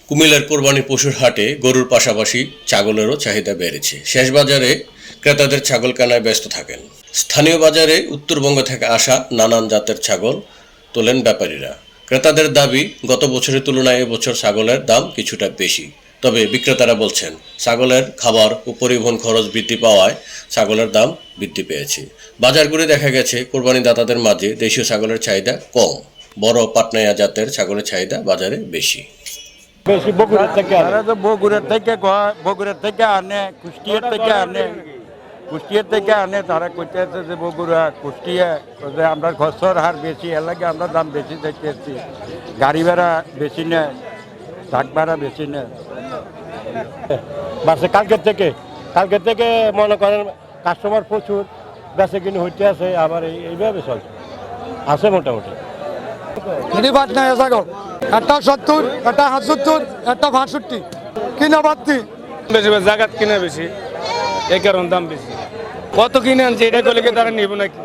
কুমিল্লার কোরবানি পশুর হাটে গরুর পাশাপাশি ছাগলেরও চাহিদা বেড়েছে। শেষ বাজারে ক্রেতাদের ছাগল কেনায় ব্যস্ত থাকেন। স্থানীয় বাজারে উত্তরবঙ্গ থেকে আসা নানান জাতের ছাগল তোলেন ব্যাপারীরা। ক্রেতাদের দাবি, গত বছরের তুলনায় এবছর ছাগলের দাম কিছুটা বেশি। তবে বিক্রেতারা বলছেন, ছাগলের খাবার ও পরিবহন খরচ বৃদ্ধি পাওয়ায় ছাগলের দাম বৃদ্ধি পেয়েছে। বাজার ঘুরে দেখা গেছে, কোরবানিদাতাদের মাঝে দেশীয় ছাগলের চাহিদা কম, বড় পাটনাইয়া জাতের ছাগলের চাহিদা বাজারে বেশি। বেশি বগুড়ার থেকে তারা তো বগুড়ার থেকে আনে, কুষ্টিয়ার থেকে আনে। তারা কইতেছে যে বগুড়া, কুষ্টিয়া, আমরা খরচর হার বেশি, এর লাগে আমরা দাম বেশি চাইতেছি। গাড়ি ভাড়া বেশি নেয়, ট্রাক ভাড়া বেশি নেয়। বাসে কালকের থেকে মনে করেন কাস্টমার প্রচুর, বেচে কিনে হইতে আছে, আবার এইভাবে চলছে, আছে মোটামুটি। ছাগল একটা 70, একটা 75, একটা 65 কিনা বাড়তি বেশি জায়গা কিনে বেশি, এই কারণ দাম বেশি। কত কিনে আনছে এটা করলে কি তারা নিব নাকি?